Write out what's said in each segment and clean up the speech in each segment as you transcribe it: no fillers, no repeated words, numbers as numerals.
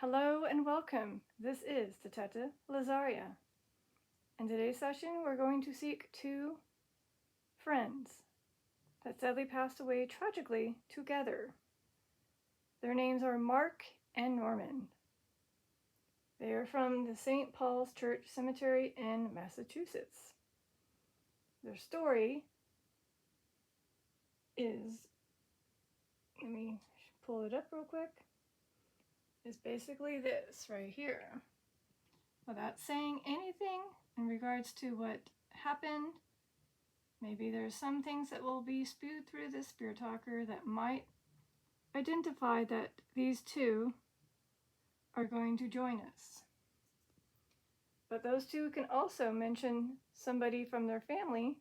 Hello and welcome. This is Detective Lizaria. In today's session, we're going to seek two friends that sadly passed away tragically together. Their names are Mark and Norman. They are from the St. Paul's Church Cemetery in Massachusetts. Their story is, let me pull it up real quick, is basically this right here. Without saying anything in regards to what happened, maybe there's some things that will be spewed through this spirit talker that might identify that these two are going to join us. But those two can also mention somebody from their family,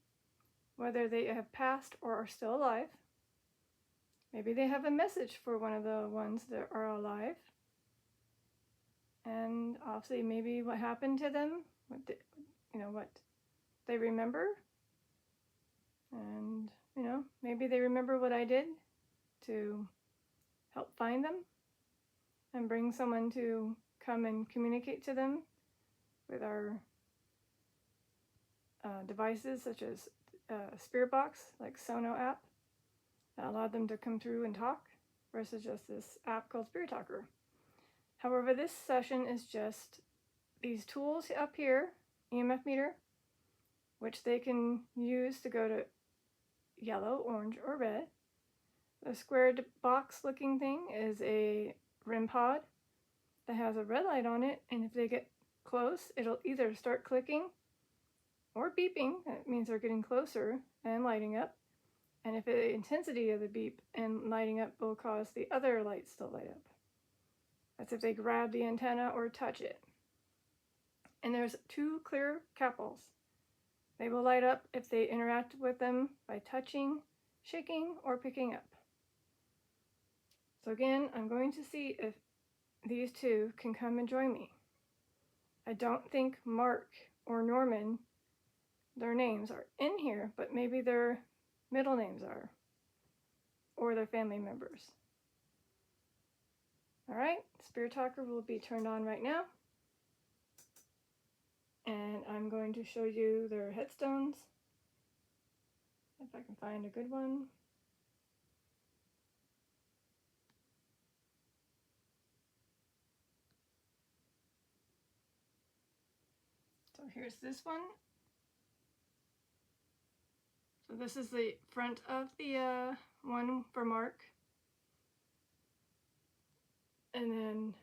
whether they have passed or are still alive. Maybe they have a message for one of the ones that are alive. And obviously maybe what happened to them, what they remember. And, maybe they remember what I did to help find them and bring someone to come and communicate to them with our devices such as Spirit Box, like Sono app, that allowed them to come through and talk versus just this app called Spirit Talker. However, this session is just these tools up here, EMF meter, which they can use to go to yellow, orange, or red. The squared box looking thing is a REM Pod that has a red light on it, and if they get close, it'll either start clicking or beeping. That means they're getting closer and lighting up. And if the intensity of the beep and lighting up will cause the other lights to light up. That's if they grab the antenna or touch it. And there's two clear capsules. They will light up if they interact with them by touching, shaking, or picking up. So again, I'm going to see if these two can come and join me. I don't think Mark or Norman, their names are in here, but maybe their middle names are, or their family members. All right, Spirit Talker will be turned on right now. And I'm going to show you their headstones, if I can find a good one. So here's this one. So this is the front of the one for Mark. And then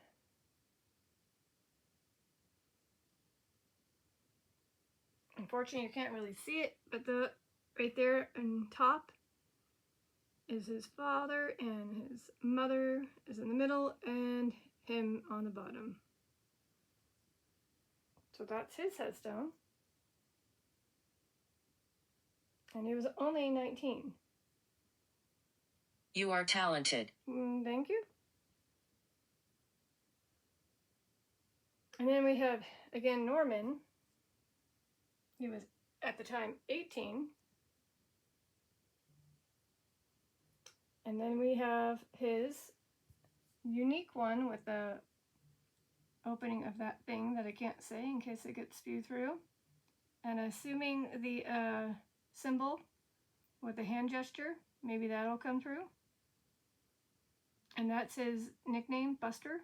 unfortunately you can't really see it, but the right there on top is his father, and his mother is in the middle, and him on the bottom. So that's his headstone. And he was only 19. You are talented. Thank you. And then we have, again, Norman. He was, at the time, 18. And then we have his unique one with the opening of that thing that I can't say in case it gets spewed through. And assuming the symbol with the hand gesture, maybe that'll come through. And that's his nickname, Buster.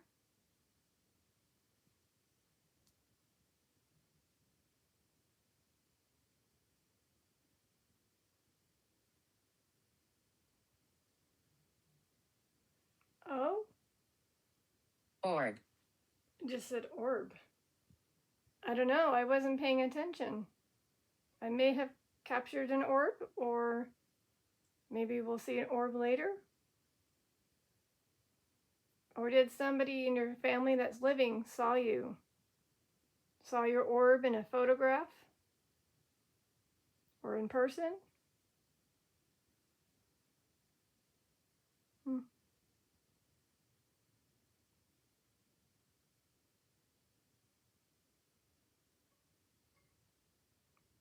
Oh? Orb. Just said orb. I don't know, I wasn't paying attention. I may have captured an orb, or maybe we'll see an orb later. Or did somebody in your family that's living saw you? Saw your orb in a photograph? Or in person?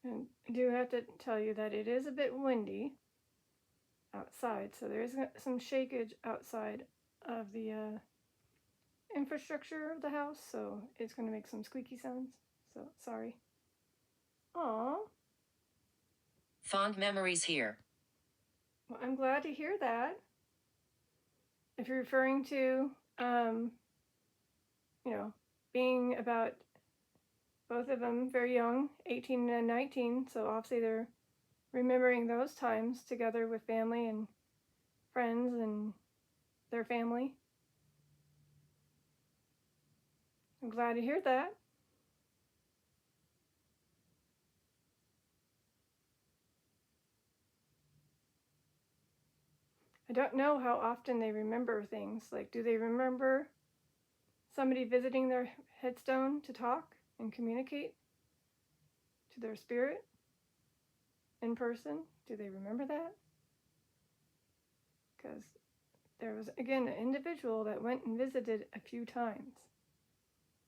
And I do have to tell you that it is a bit windy outside, so there is some shakage outside of the infrastructure of the house, so it's going to make some squeaky sounds. So, sorry. Aw. Fond memories here. Well, I'm glad to hear that. If you're referring to, being about both of them very young, 18 and 19, so obviously they're remembering those times together with family and friends and their family. I'm glad to hear that. I don't know how often they remember things. Like, do they remember somebody visiting their headstone to talk and communicate to their spirit in person? Do they remember that? Because there was, again, an individual that went and visited a few times.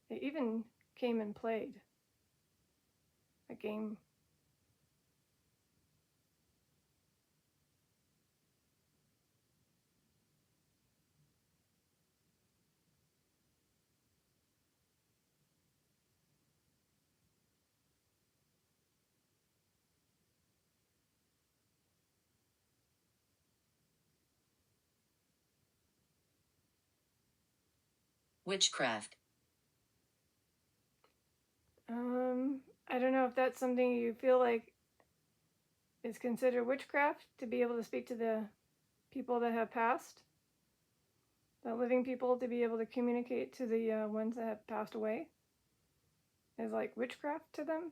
They even came and played a game. Witchcraft. I don't know if that's something you feel like is considered witchcraft, to be able to speak to the people that have passed, the living people, to be able to communicate to the ones that have passed away, is like witchcraft to them.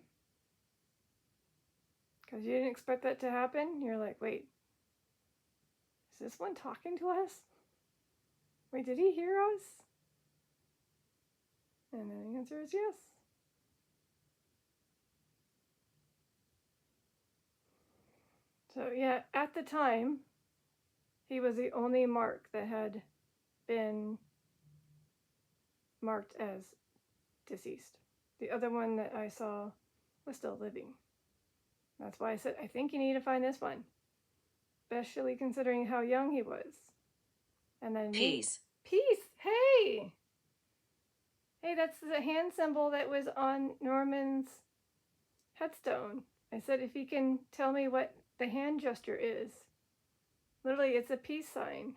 Because you didn't expect that to happen. You're like, wait, is this one talking to us? Wait, did he hear us? And then the answer is yes. So yeah, at the time, he was the only mark that had been marked as deceased. The other one that I saw was still living. That's why I said, I think you need to find this one, especially considering how young he was. And then Peace. Peace. Hey, that's the hand symbol that was on Norman's headstone. I said, if he can tell me what the hand gesture is. Literally, it's a peace sign.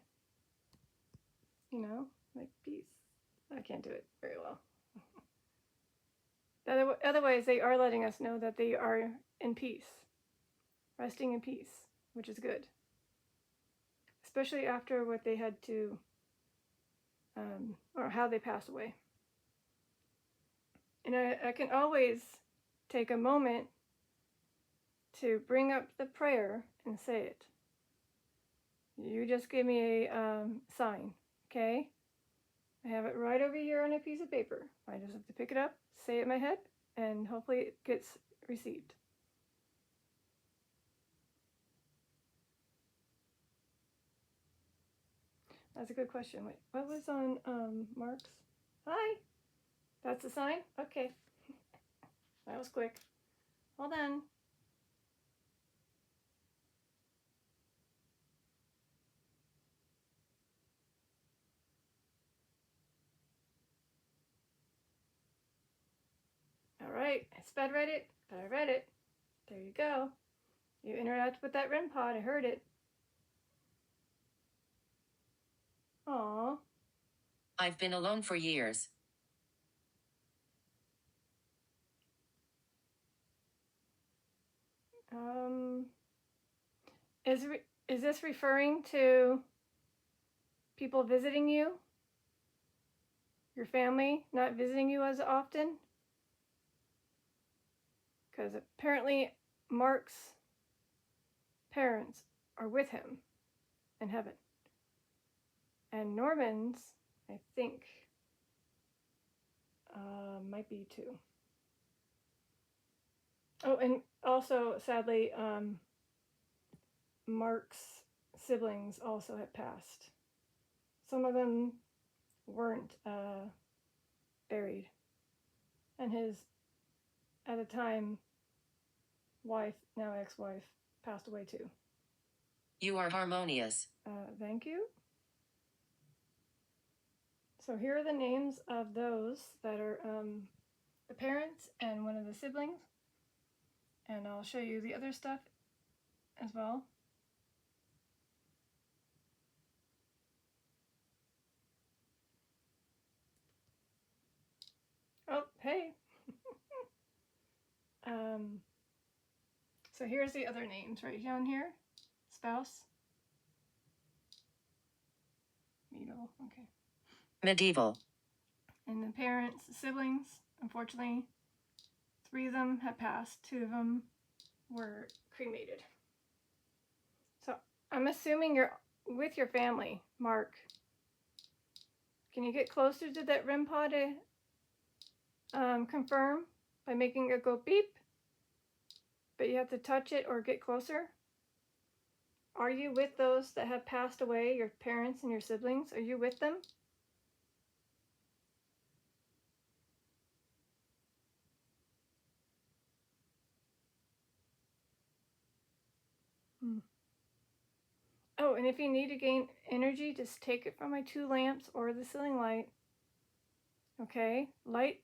Like peace. I can't do it very well. Otherwise, they are letting us know that they are in peace, resting in peace, which is good. Especially after what they had to, or how they passed away. And I can always take a moment to bring up the prayer and say it. You just give me a sign, okay? I have it right over here on a piece of paper. I just have to pick it up, say it in my head, and hopefully it gets received. That's a good question. Wait, what was on Mark's? Hi! That's the sign? Okay. That was quick. Hold on. All right, I sped read it, but I read it. There you go. You interacted with that REM pod. I heard it. Aww. I've been alone for years. Is this referring to people visiting you? Your family not visiting you as often? Because apparently Mark's parents are with him in heaven. And Norman's, I think, might be too. Oh, and also, sadly, Mark's siblings also had passed. Some of them weren't buried. And his, at the time, wife, now ex-wife, passed away too. You are harmonious. Thank you. So here are the names of those that are the parents and one of the siblings. And I'll show you the other stuff as well. Oh, hey. So here's the other names right down here. Spouse. Medieval, okay. Medieval. And the parents, siblings, unfortunately, 3 of them have passed. 2 of them were cremated. So I'm assuming you're with your family, Mark. Can you get closer to that REM pod to confirm by making it go beep? But you have to touch it or get closer. Are you with those that have passed away, your parents and your siblings? Are you with them? Oh, and if you need to gain energy, just take it from my 2 lamps or the ceiling light. Okay? Light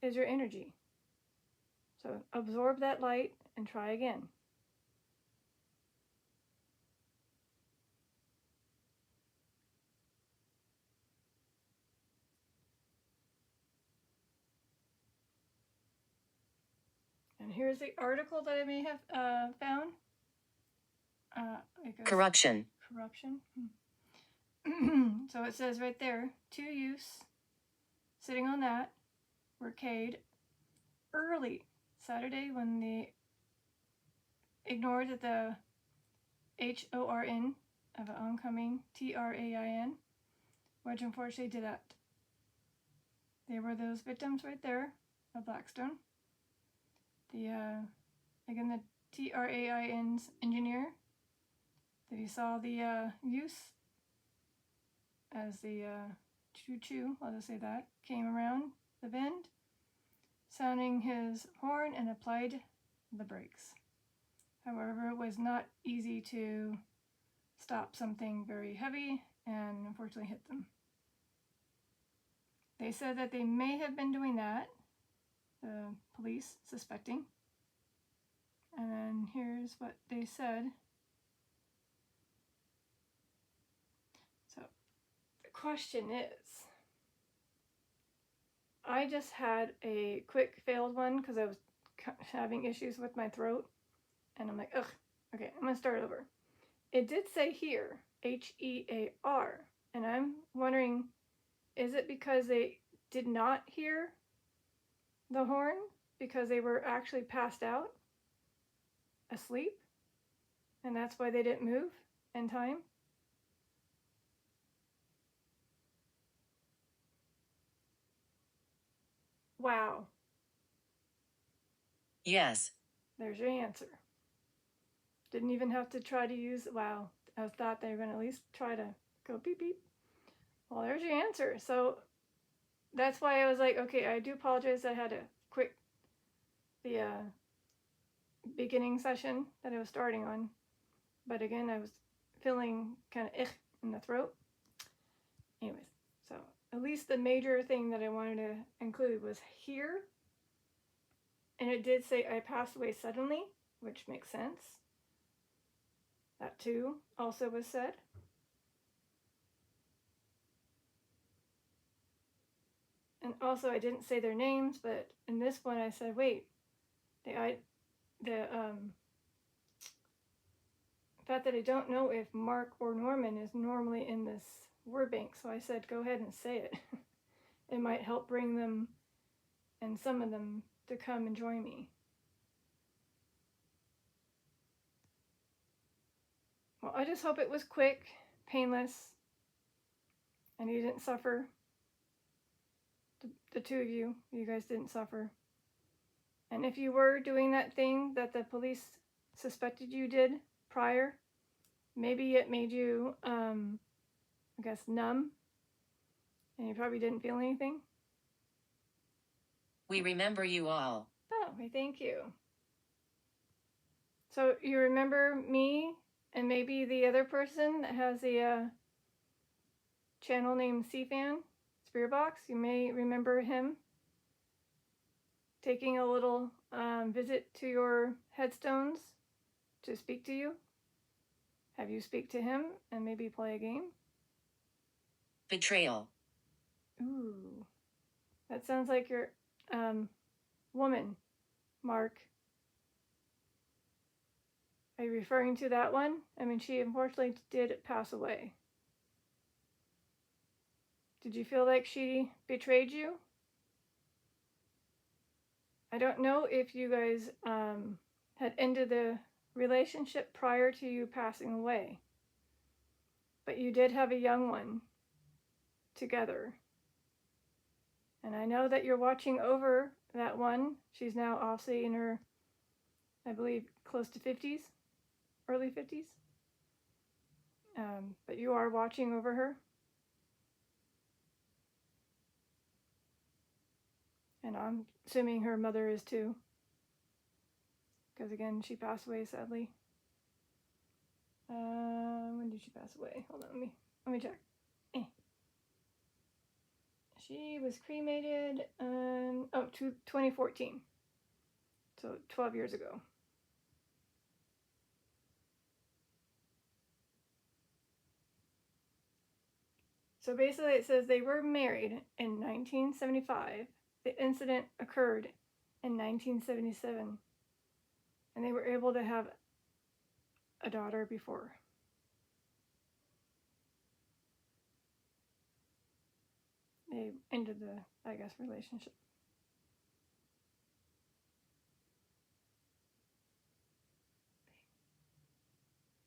is your energy. So absorb that light and try again. And here's the article that I may have found. Corruption. Corruption. So it says right there, 2 youths sitting on that were caged early Saturday when they ignored the HORN of an oncoming TRAIN, which unfortunately did that. They were those victims right there of Blackstone. Again, the TRAIN's engineer, that he saw the youth as the choo-choo, I'll just say that, came around the bend, sounding his horn and applied the brakes. However, it was not easy to stop something very heavy and unfortunately hit them. They said that they may have been doing that, the police suspecting. And then here's what they said. So the question is, I just had a quick failed one because I was having issues with my throat. And I'm like, ugh, okay, I'm going to start over. It did say here, HEAR. And I'm wondering, is it because they did not hear the horn? Because they were actually passed out, asleep? And that's why they didn't move in time? Wow. Yes. There's your answer. Didn't even have to try to use, wow. I thought they were going to at least try to go beep beep. Well, there's your answer. So that's why I was like, okay, I do apologize. I had to quit the beginning session that I was starting on. But again, I was feeling kind of in the throat. Anyways, so at least the major thing that I wanted to include was here. And it did say I passed away suddenly, which makes sense. That too also was said. And also I didn't say their names, but in this one I said, wait, the fact that I don't know if Mark or Norman is normally in this word bank, so I said, go ahead and say it. It might help bring them and some of them to come and join me. Well, I just hope it was quick, painless, and you didn't suffer. The 2 of you guys didn't suffer. And if you were doing that thing that the police suspected you did prior, maybe it made you, I guess, numb, and you probably didn't feel anything. We remember you all. Oh, thank you. So you remember me and maybe the other person that has a channel named CFan? It's spirit box, you may remember him taking a little visit to your headstones to speak to you. Have you speak to him and maybe play a game? Betrayal. Ooh, that sounds like your woman, Mark. Are you referring to that one? I mean, she unfortunately did pass away. Did you feel like she betrayed you? I don't know if you guys had ended the relationship prior to you passing away, but you did have a young one together. And I know that you're watching over that one. She's now obviously in her, I believe, close to 50s, early 50s. But you are watching over her. And I'm assuming her mother is too. Because again, she passed away sadly. When did she pass away? Hold on, let me check. She was cremated 2014. So 12 years ago. So basically it says they were married in 1975. The incident occurred in 1977. And they were able to have a daughter before. They ended the, I guess, relationship.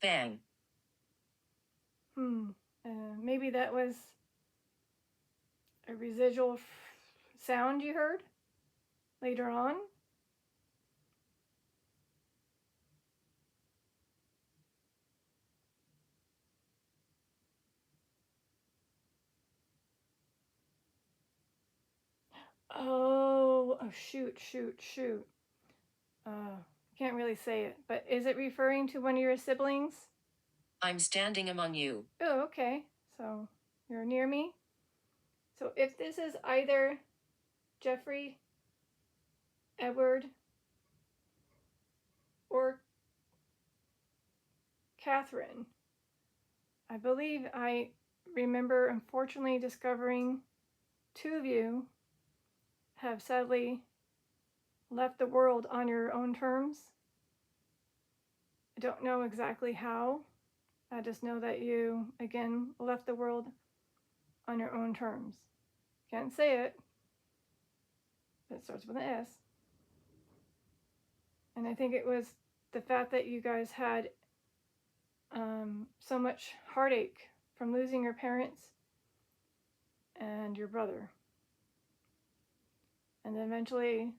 Bang. Maybe that was a residual sound you heard later on. Oh, shoot. Can't really say it, but is it referring to one of your siblings? I'm standing among you. Oh, okay. So you're near me. So if this is either Jeffrey, Edward, or Catherine, I believe I remember unfortunately discovering two of you have sadly left the world on your own terms. I don't know exactly how. I just know that you, again, left the world on your own terms. Can't say it, but it starts with an S. And I think it was the fact that you guys had so much heartache from losing your parents and your brother. And then eventually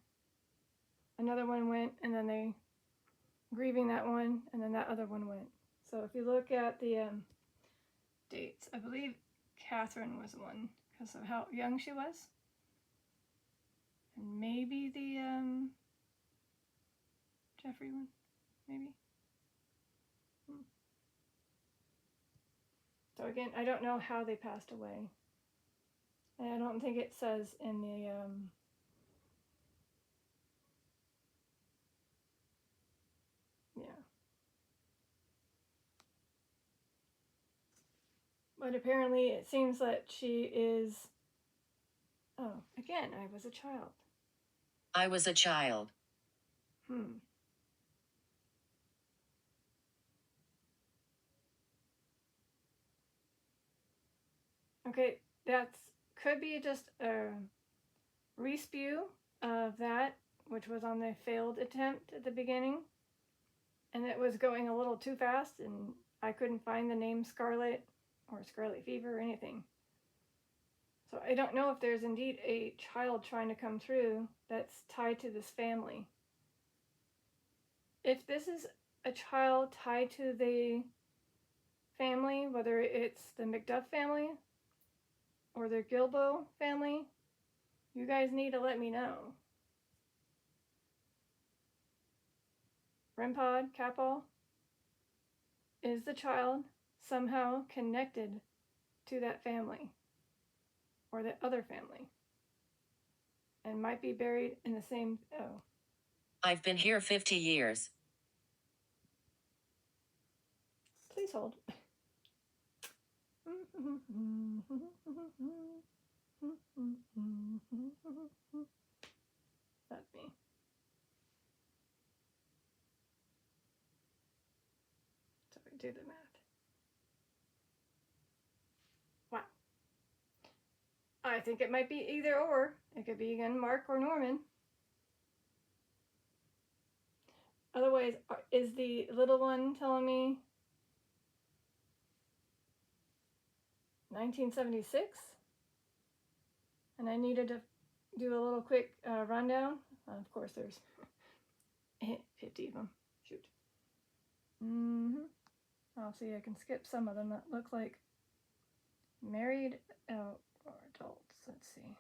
another one went, and then they grieving that one, and then that other one went. So if you look at the dates, I believe Catherine was the one because of how young she was. And maybe the Jeffrey one, maybe. So again, I don't know how they passed away. And I don't think it says in the but apparently it seems that she is, oh, again, I was a child. I was a child. Okay, that's could be just a respew of that, which was on the failed attempt at the beginning. And it was going a little too fast, and I couldn't find the name Scarlet or Scarlet Fever or anything. So I don't know if there's indeed a child trying to come through that's tied to this family. If this is a child tied to the family, whether it's the McDuff family or the Gilbo family, you guys need to let me know. REM Pod, Capall, is the child somehow connected to that family? or the other family, and might be buried in the same. Oh. I've been here 50 years. Please hold. That's me. So we do the math. Wow. I think it might be either or. It could be again Mark or Norman. Otherwise, is the little one telling me 1976? And I needed to do a little quick rundown. Of course, there's 50 of them. Shoot. I'll see, I can skip some of them that look like married or adults. Let's see.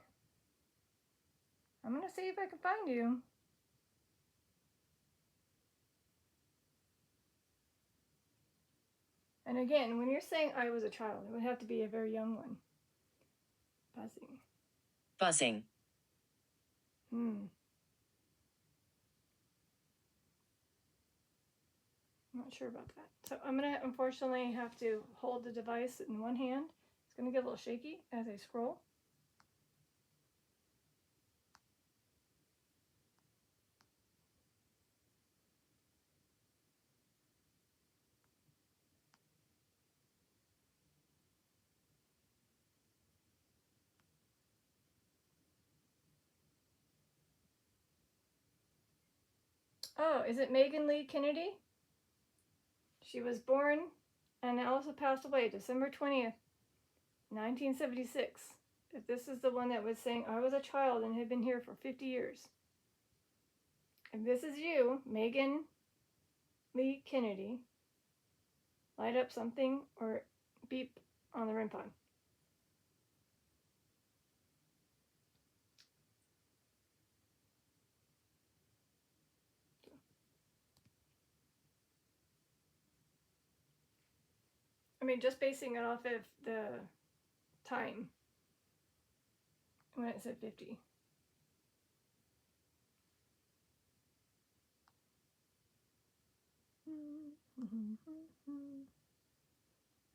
I'm going to see if I can find you. And again, when you're saying I was a child, it would have to be a very young one. Buzzing. Buzzing. I'm not sure about that. So I'm going to unfortunately have to hold the device in one hand. It's going to get a little shaky as I scroll. Oh, is it Megan Lee Kennedy? She was born and also passed away December 20th, 1976. If this is the one that was saying I was a child and had been here for 50 years. If this is you, Megan Lee Kennedy, light up something or beep on the REM Pod. I mean, just basing it off of the time when it said 50.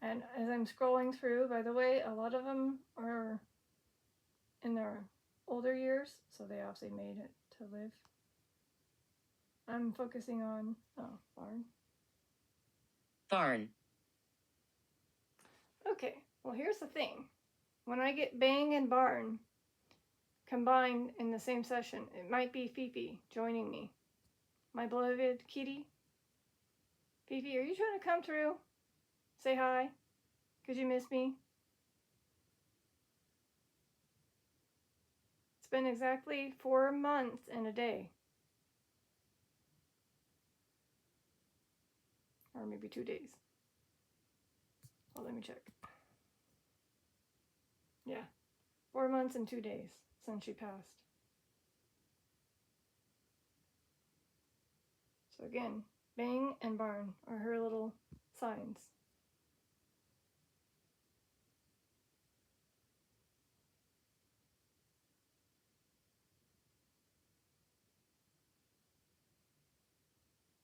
And as I'm scrolling through, by the way, a lot of them are in their older years, so they obviously made it to live. I'm focusing on, barn. Barn. Okay, well, here's the thing. When I get bang and barn combined in the same session, it might be Fifi joining me. My beloved kitty. Fifi, are you trying to come through? Say hi. Could you miss me? It's been exactly 4 months and a day. Or maybe 2 days. Well, let me check. Yeah, 4 months and 2 days since she passed. So again, bang and barn are her little signs.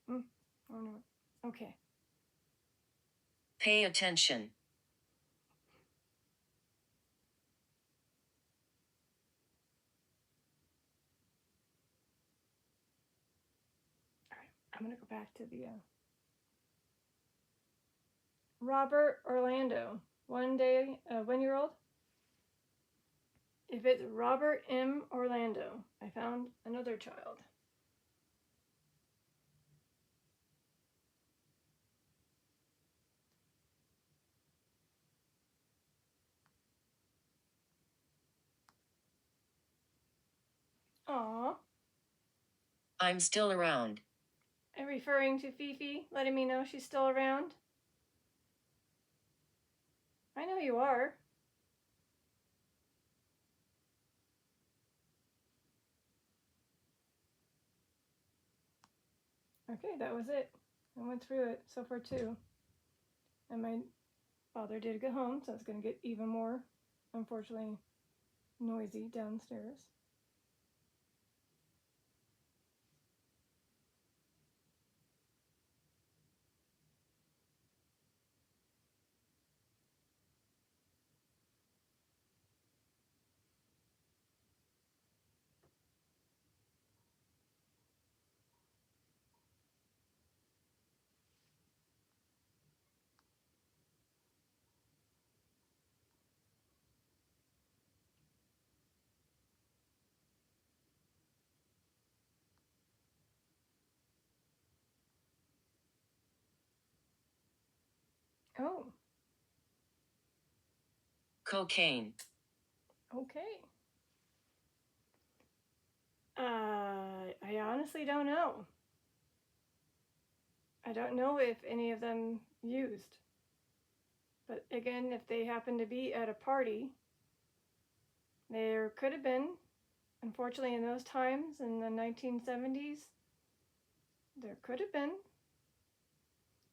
Oh no. Okay. Pay attention. All right. I'm going to go back to the Robert Orlando, 1-year-old. If it's Robert M. Orlando, I found another child. Aww. I'm still around. And referring to Fifi, letting me know she's still around. I know you are. Okay, that was it. I went through it so far too. And my father did get home, so it's going to get even more, unfortunately, noisy downstairs. Oh, Cocaine. okay. I honestly don't know. I don't know if any of them used. But again, if they happen to be at a party, there could have been, unfortunately, in those times in the 1970s, there could have been.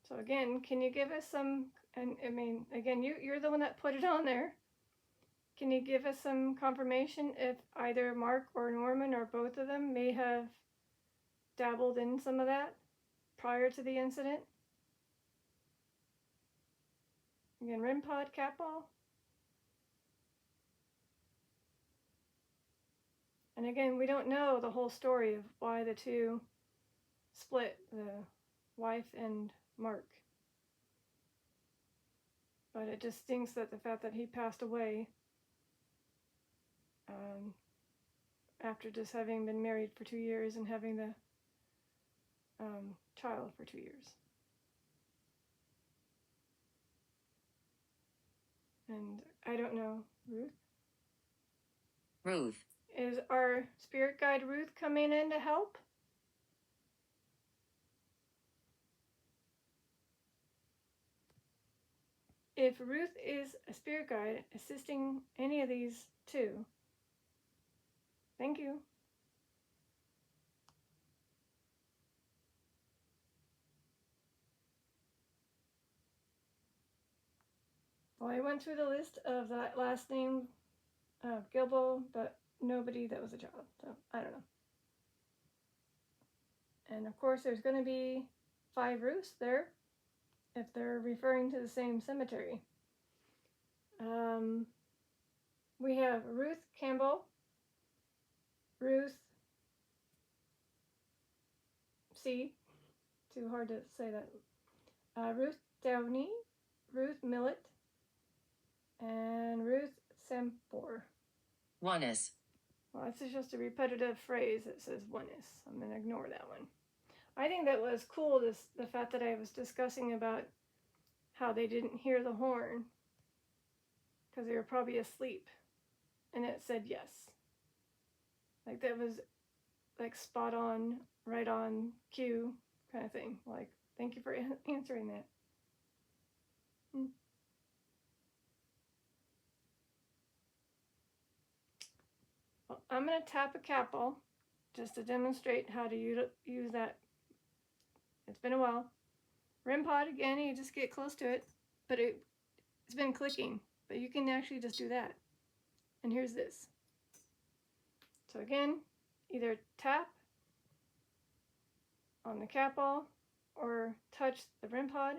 So again, can you give us some, and I mean, again, you're the one that put it on there. Can you give us some confirmation if either Mark or Norman or both of them may have dabbled in some of that prior to the incident? Again, REM Pod, cat ball. And again, we don't know the whole story of why the two split, the wife and Mark. But it just stinks that the fact that he passed away after just having been married for 2 years and having the child for 2 years. And I don't know, Ruth? Ruth. Is our spirit guide Ruth coming in to help? If Ruth is a spirit guide assisting any of these two, thank you. Well, I went through the list of that last name, Gilbo, but nobody that was a child, so I don't know. And of course, there's going to be 5 Ruths there, if they're referring to the same cemetery. We have Ruth Campbell, Ruth C, too hard to say that, Ruth Downey, Ruth Millett, and Ruth Sempor. Oneness. Well, this is just a repetitive phrase that says oneness. I'm going to ignore that one. I think that was cool, the fact that I was discussing about how they didn't hear the horn because they were probably asleep, and it said yes. Like that was like spot on, right on cue kind of thing. Like, thank you for answering that. Well, I'm going to tap a capel just to demonstrate how to use that. It's been a while. REM Pod again, you just get close to it, but it's been clicking, but you can actually just do that. And here's this. So again, either tap on the capel or touch the REM Pod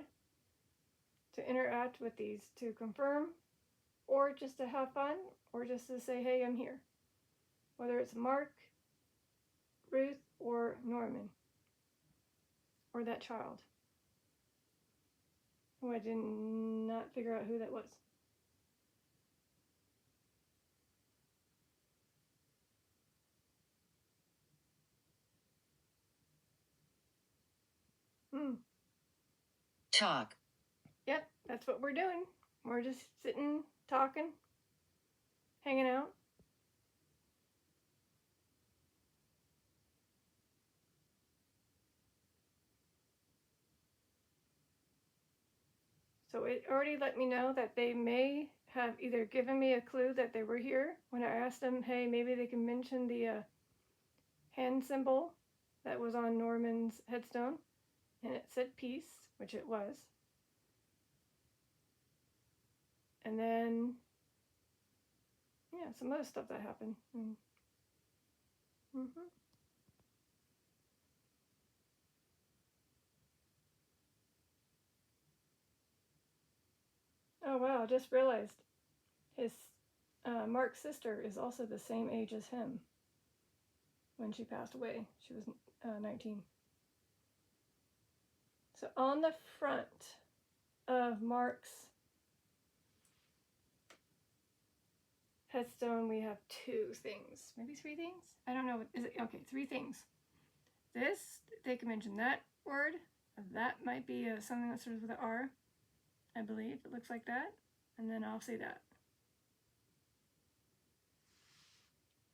to interact with these to confirm, or just to have fun, or just to say, hey, I'm here. Whether it's Mark, Ruth, or Norman, or that child, who I did not figure out who that was. Talk. Yep, that's what we're doing. We're just sitting, talking, hanging out. So it already let me know that they may have either given me a clue that they were here when I asked them, hey, maybe they can mention the hand symbol that was on Norman's headstone, and it said peace, which it was. And then, yeah, some other stuff that happened. Mm-hmm. Oh wow! I just realized his Mark's sister is also the same age as him when she passed away. She was 19. So on the front of Mark's headstone, we have two things, maybe three things. I don't know. Is it okay? Three things. This, they can mention that word. That might be something that starts with an R. I believe it looks like that. And then I'll say that.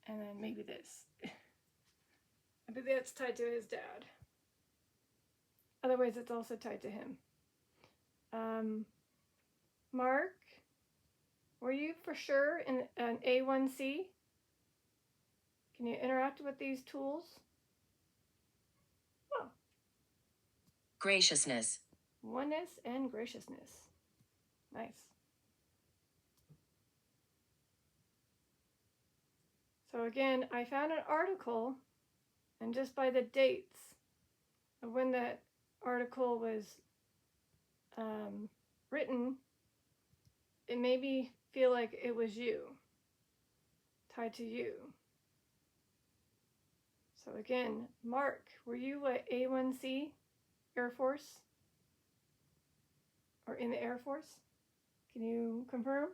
And then maybe this. I believe that's tied to his dad. Otherwise, it's also tied to him. Mark, were you for sure in an A1C? Can you interact with these tools? Oh. Graciousness. Oneness and graciousness. Nice. So again, I found an article, and just by the dates of when that article was written, it made me feel like it was you, tied to you. So again, Mark, were you a A1C Air Force? Or in the Air Force? Can you confirm?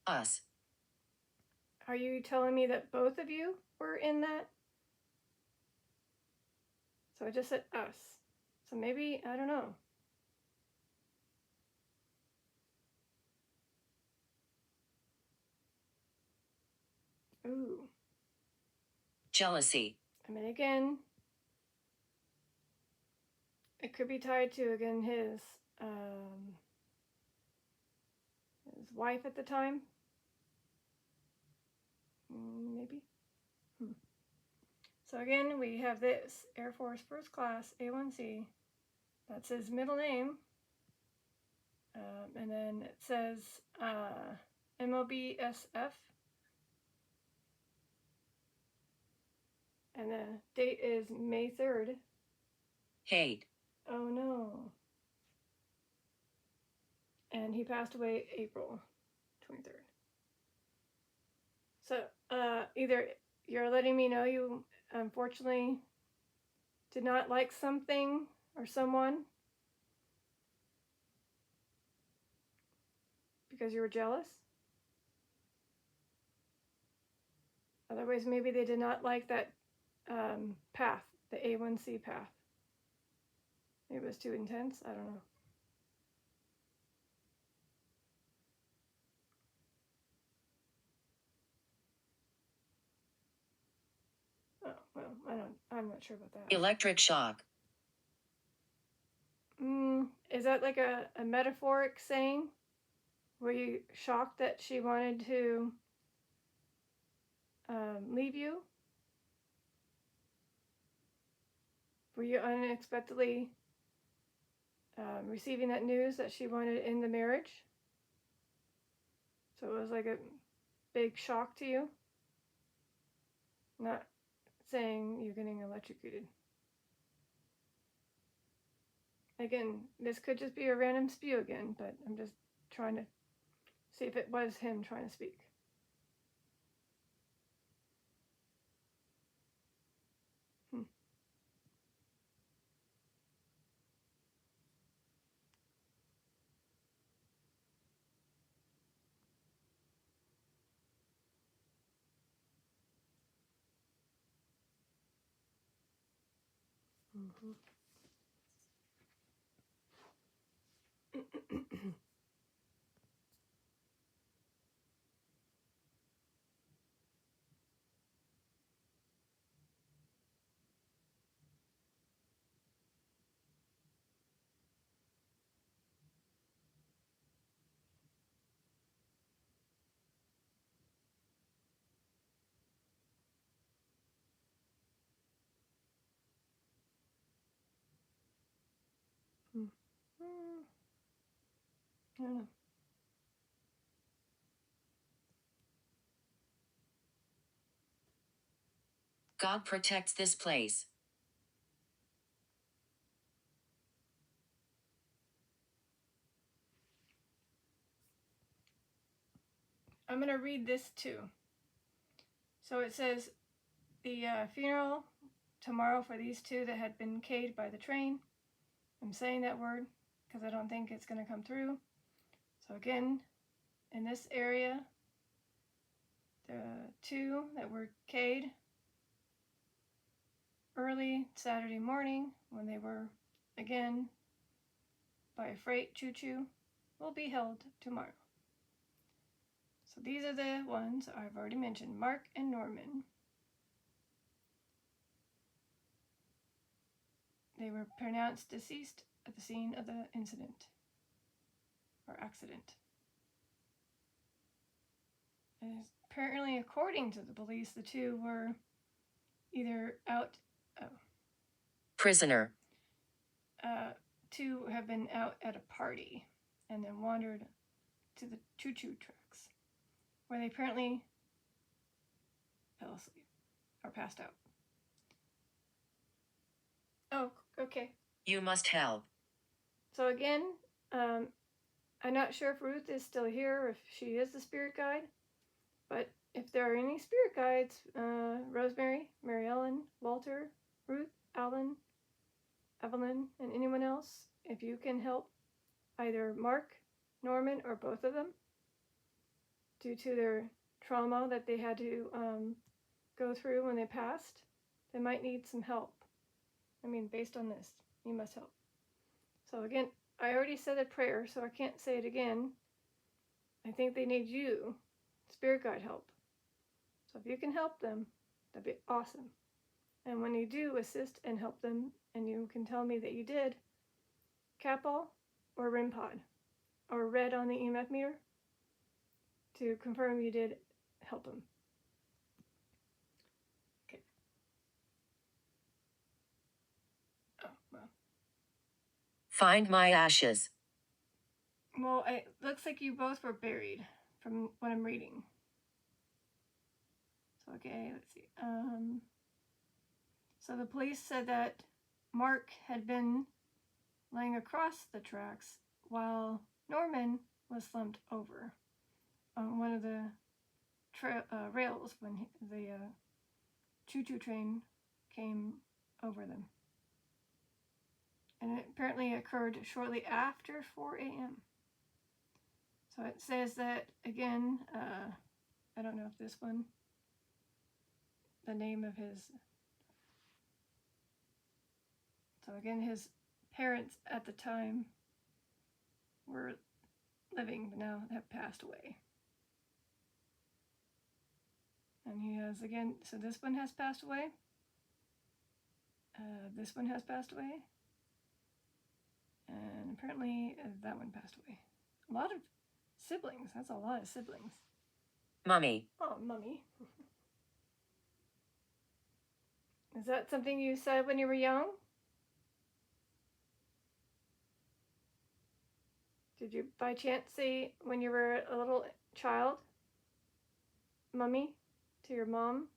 Us. Are you telling me that both of you were in that? So I just said us. So maybe, I don't know. Ooh. Jealousy. I mean, again, it could be tied to, again, his wife at the time. Maybe. So again, we have this Air Force First Class A1C. That's his middle name. And then it says MOBSF. And the date is May 3rd. Hate. Oh no. And he passed away April 23rd. So either you're letting me know you unfortunately did not like something or someone because you were jealous. Otherwise, maybe they did not like that path, the A1C path. Maybe it was too intense. I don't know. Oh, well, I'm not sure about that. Electric shock. Is that like a metaphoric saying? Were you shocked that she wanted to leave you? Were you unexpectedly receiving that news that she wanted to end the marriage? So it was like a big shock to you? Not saying you're getting electrocuted. Again, this could just be a random spew again, but I'm just trying to see if it was him trying to speak. Mm-hmm. I don't know. God protects this place. I'm going to read this too. So it says, the funeral tomorrow for these two that had been K'd by the train. I'm saying that word because I don't think it's going to come through. So again, in this area, the two that were K'd early Saturday morning when they were, again, by a freight choo-choo, will be held tomorrow. So these are the ones I've already mentioned, Mark and Norman. They were pronounced deceased at the scene of the incident or accident. And apparently, according to the police, the two were either out. Prisoner. Two have been out at a party and then wandered to the choo-choo tracks, where they apparently fell asleep or passed out. Oh, okay. You must help. So again, I'm not sure if Ruth is still here or if she is the spirit guide, but if there are any spirit guides, Rosemary, Mary Ellen, Walter, Ruth, Alan, Evelyn, and anyone else, if you can help either Mark, Norman, or both of them due to their trauma that they had to go through when they passed, they might need some help. I mean, based on this, you must help. So again, I already said a prayer, so I can't say it again. I think they need you, spirit guide help. So if you can help them, that'd be awesome. And when you do assist and help them, and you can tell me that you did, Capal or REM Pod, or red on the EMF meter, to confirm you did help them. Okay. Oh, well. Find my ashes. Well, it looks like you both were buried from what I'm reading. So, okay, let's see. So the police said that Mark had been laying across the tracks while Norman was slumped over on one of the rails when the choo-choo train came over them. And it apparently occurred shortly after 4 a.m. So it says that, again, I don't know if this one, the name of his, so again, his parents at the time were living, but now have passed away. And he has, again, so this one has passed away. This one has passed away. And apparently that one passed away. A lot of siblings. That's a lot of siblings. Mummy. Oh, mummy. Is that something you said when you were young? Did you by chance say when you were a little child, mummy, to your mom?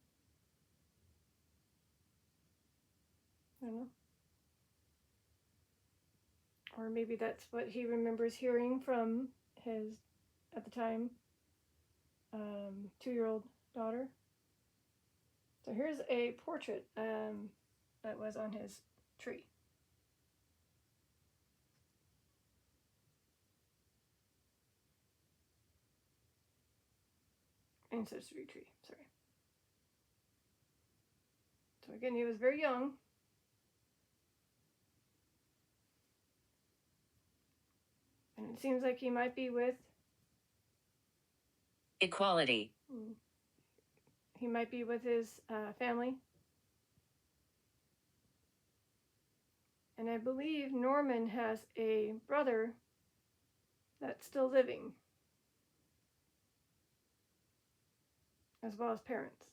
I don't know. Or maybe that's what he remembers hearing from his, at the time, 2-year-old daughter. So here's a portrait that was on his tree. Ancestry tree, sorry. So again, he was very young. And it seems like he might be with... Equality. He might be with his family. And I believe Norman has a brother that's still living, as well as parents.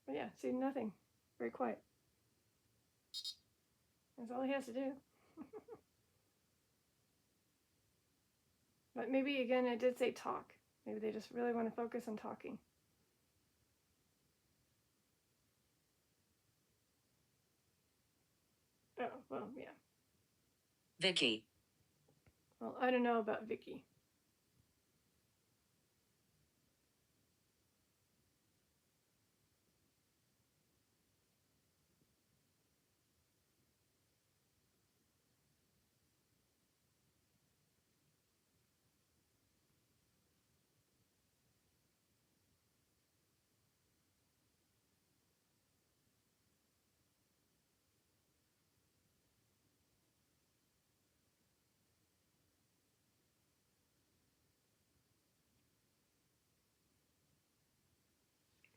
But yeah, see, nothing. Very quiet. That's all he has to do. But maybe, again, it did say talk. Maybe they just really want to focus on talking. Oh, well, yeah. Vicky. Well, I don't know about Vicky.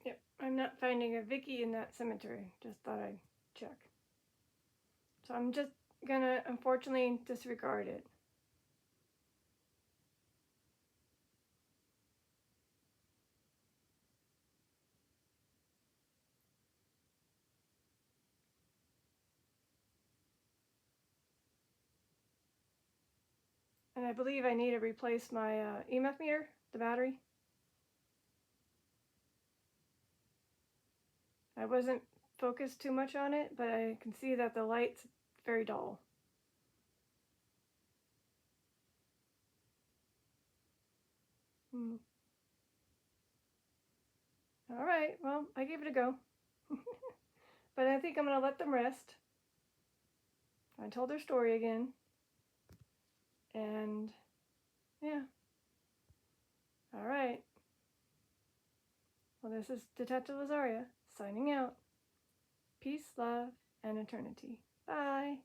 Yep, I'm not finding a Vicky in that cemetery. Just thought I'd check. So I'm just gonna, unfortunately, disregard it. And I believe I need to replace my EMF meter, the battery. I wasn't focused too much on it, but I can see that the light's very dull. All right, well, I gave it a go. But I think I'm going to let them rest. I told their story again. And yeah. All right. Well, this is Detective Lizaria signing out. Peace, love, and eternity. Bye.